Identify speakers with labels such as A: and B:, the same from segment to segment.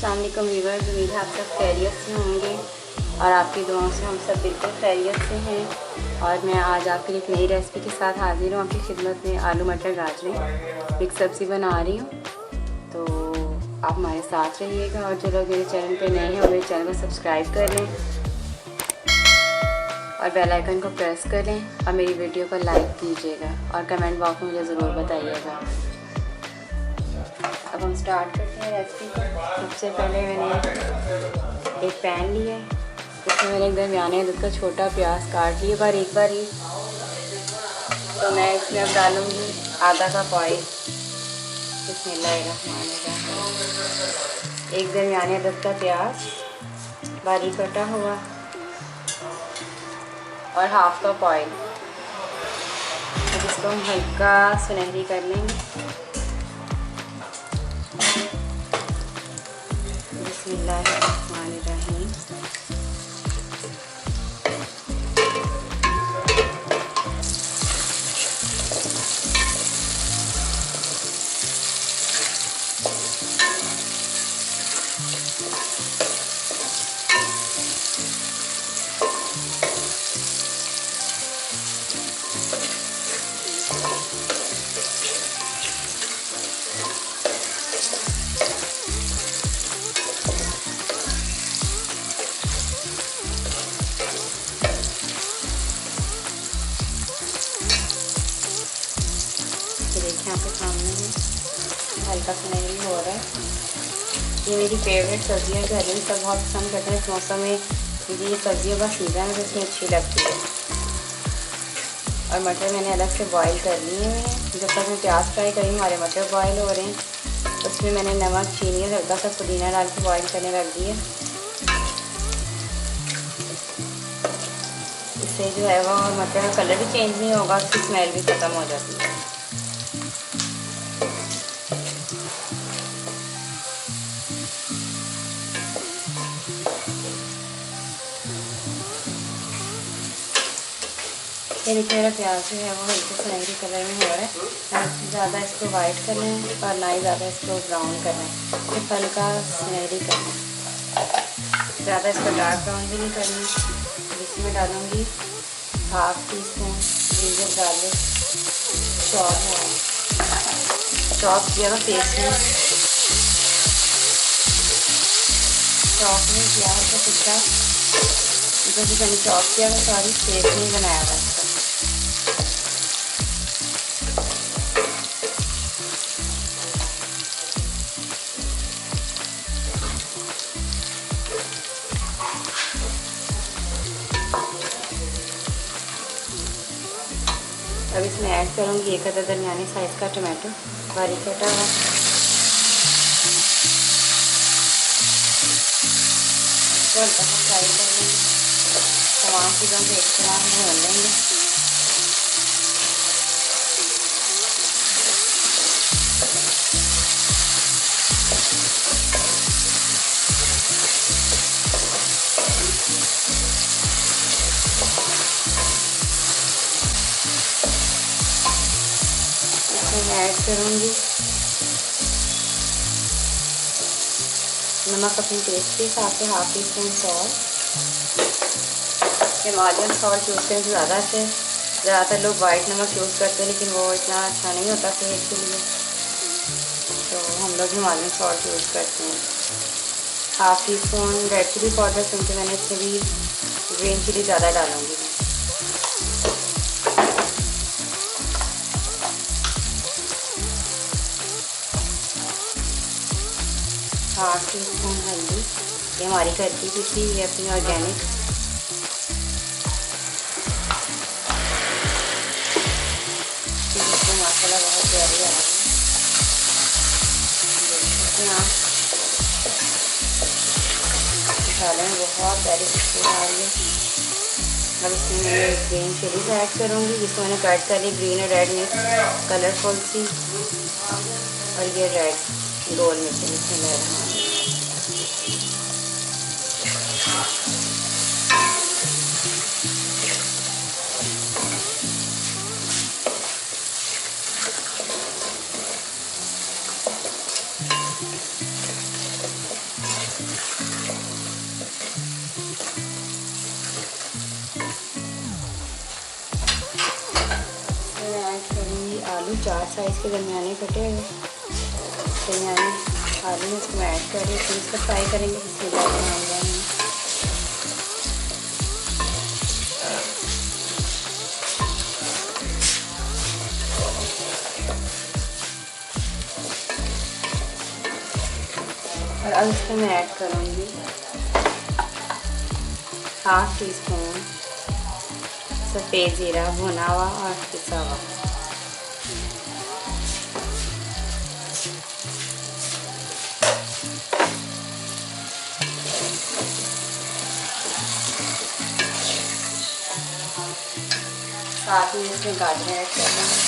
A: अस्सलाम वालेकुम व्यूअर्स, उम्मीद है आप सब खैरियत से होंगे और आपकी दुआओं से हम सब बिल्कुल खैरियत से हैं। और मैं आज आपके लिए एक नई रेसिपी के साथ हाजिर हूँ आपकी खिदमत में। आलू मटर गाजरें मिक्स सब्ज़ी बना रही हूँ, तो आप हमारे साथ रहिएगा। और जो लोग मेरे चैनल पे नए हैं वो मेरे चैनल को सब्सक्राइब कर लें और बेल आइकन को प्रेस कर लें और मेरी वीडियो को लाइक कीजिएगा और कमेंट बॉक्स में मुझे ज़रूर बताइएगा। अब हम स्टार्ट करते हैं रेसिपी को। सबसे पहले मैंने एक पैन लिया है, इसमें मैंने एक दरमियाने दूध का छोटा प्याज काट लिया बारीक बारीक। तो मैं इसमें अब डालूँगी आधा कप ऑयल। बिस्मिल्लाहिर्रहमानिर्रहीम। एक दरमियाने दूध का प्याज बारीक कटा हुआ और हाफ कप ऑयल। अब इसको हम हल्का सुनहरी कर लेंगे। बिस्मिल्लाहिर्रहमानिर्रहीम। देखिए आपके सामने हल्का सुनहरी हो रहा है। ये मेरी फेवरेट सब्जियां घर में सब बहुत पसंद करते हैं। इस मौसम में मुझे ये सब्जियों का सीज़न है, इसमें अच्छी लगती है। और मटर मैंने अलग से बॉईल कर लिए हुए हैं। जब तक मैं प्याज फ्राई करी हमारे मटर बॉईल हो रहे हैं। उसमें मैंने नमक, चीनी और हल्का सा पुदीना डाल के बॉईल करने रख दिए। इससे जो है वो मटर का कलर भी चेंज नहीं होगा, उसकी स्मेल भी ख़त्म हो जाती है। ये देखिए मेरा प्याज जो है वो हल्के सुनहरी कलर में हो रहा है। ना ज़्यादा इसको वाइट करना है और ना ही ज़्यादा इसको ब्राउन करना है, सिर्फ हल्का सुनहरी करना है। ज़्यादा इसको डार्क ब्राउन भी नहीं करना है। इसमें डालूँगी half tea spoon ginger garlic chop किया हुआ पेस्ट में चॉप में किया हुआ टिक्का जो कि मैंने चॉप किया हुआ सारी पेस्ट में बनाया हुआ इसका। अब इसमें ऐड करूँगी एक आधा दरमियाने साइज़ का टमाटो बारीक कटा हुआ। इसको हल्का सा फ्राई कर लेंगे। तमाम चीज़ों को एक साथ भून लेंगे। मैं ऐड करूँगी नमक अपनी टेस्ट के हिसाब से, half tea spoon salt. Himalayan salt use करें तो ज़्यादा अच्छा है। ज़्यादातर लोग वाइट नमक यूज़ करते हैं लेकिन वो इतना अच्छा नहीं होता सेहत के लिए, तो हम लोग हिमालयन सॉल्ट यूज़ करते हैं। Half teaspoon red chilli powder, क्योंकि मैंने इसमें भी ग्रीन चिली ज़्यादा डालूँगी। हाफ टी स्पून हल्दी, ये हमारी घर की पिसी है अपनी ऑर्गेनिक। इसमें मसाला बहुत प्यारी आ रही है, मसाले में बहुत प्यारी खुशबू आ रही है। अब इसमें मैं ग्रीन चिलीज ऐड करूँगी, जिसको मैंने कट कर ली ग्रीन और रेड मिक्स कलरफुल सी। और ये रेड गोल मिर्च इसमें मैं ऐड करूँगी आलू, 4 साइज़ के दरमियाने कटे हुए दरमियाने आलू इसको मैं ऐड कर रही हूँ। फिर इसको फ्राई करेंगे। बिस्मिल्लाहिर्रहमानिर्रहीम। और अब इसमें मैं ऐड करूँगी 1/2 टीस्पून सफ़ेद ज़ीरा भुना हुआ और पिसा हुआ। साथ ही इसमें गाजर ऐड कर देंगे।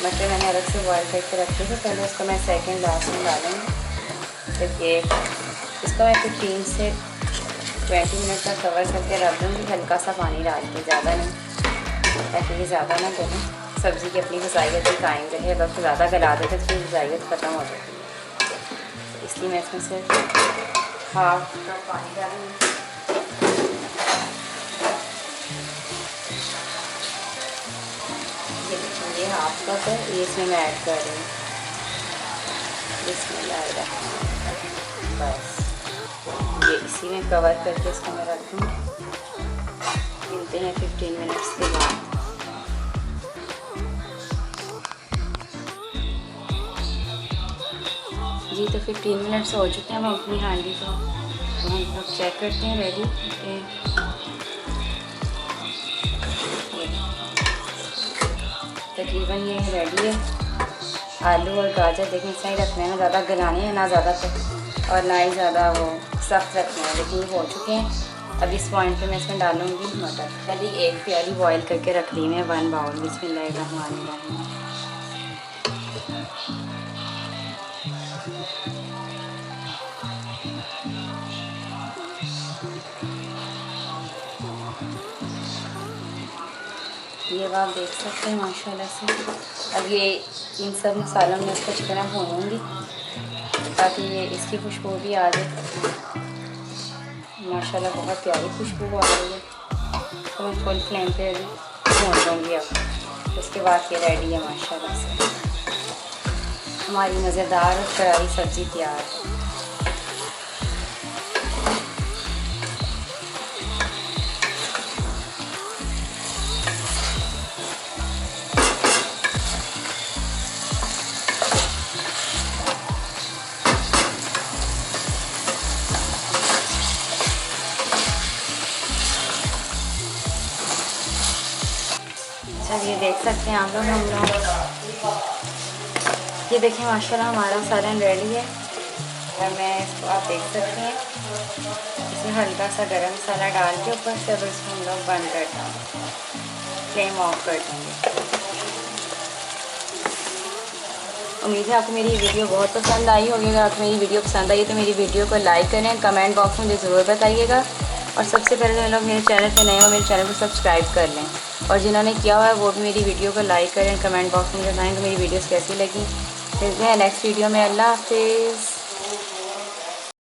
A: मटर मैंने अलग से बॉयल करके रखे थे, पहले उसको मैं सेकंड लास्ट में डालूँगी। देखिए इसको मैं 15 से 20 मिनट तक कवर करके रख दूँगी, हल्का सा पानी डाल के, ज़्यादा नहीं, ताकि ये ज़्यादा ना गले। सब्ज़ी की अपनी ग़िज़ाइयत भी कायम रहे। अगर उसको ज़्यादा गला देते तो फिर ग़िज़ाइयत ख़त्म हो जाती है। इसलिए मैं इसमें सिर्फ 1/2 कप पानी डालूँगी। ये 1/2 कप है, ये इसमें मैं ऐड कर रही हूँ। बिस्मिल्लाहिर्रहमानिर्रहीम। बस ये इसी में कवर करके इसको मैं रख दूँगी। मिलते हैं 15 मिनट्स के बाद। जी तो 15 मिनट्स हो चुके हैं। हम अपनी हांडी को हम लोग चेक करते हैं। रेडी तकरीबन ये रेडी है। आलू और गाजर देखिए सही रखने हैं, ना ज़्यादा गलाने हैं ना ज़्यादा और ना ही ज़्यादा वो सख्त रखने हैं, लेकिन ये हो चुके हैं। अब इस पॉइंट पे मैं इसमें डालूँगी मटर। पहले एक प्याली बॉयल करके रख ली मैं 1 बाउल। बिस्मिल्लाहिर्रहमानिर्रहीम। ये आप देख सकते हैं माशाल्लाह से। अब ये इन सब मसालों में इसको अच्छी तरह भूनूँगी ताकि ये इसकी खुशबू भी आ जाए। माशाल्लाह बहुत प्यारी खुशबू आ रही है। तो मैं फुल फ्लेम पे अभी भून लूँगी। अब उसके बाद ये रेडी है माशाल्लाह से। हमारी मज़ेदार और करारी सब्ज़ी तैयार है। ये देख सकते हैं आप लोग, हम लोग ये देखें माशाल्लाह हमारा सालन रेडी है। और मैं इसको आप देख सकते हैं इसमें हल्का सा गरम मसाला डाल के ऊपर से अब इसको हम लोग बंद कर देंगे, फ्लेम ऑफ कर देंगे। उम्मीद है आपको मेरी वीडियो बहुत पसंद आई होगी। अगर आपको मेरी वीडियो पसंद आई तो मेरी वीडियो को लाइक करें, कमेंट बॉक्स में मुझे ज़रूर बताइएगा। और सबसे पहले जो लोग मेरे चैनल पे नए हो मेरे चैनल को सब्सक्राइब कर लें, और जिन्होंने किया हुआ है वो भी मेरी वीडियो को लाइक करें, कमेंट बॉक्स में बताएं कि मेरी वीडियोस कैसी लगी। मिलते हैं नेक्स्ट वीडियो में। अल्लाह हाफिज़।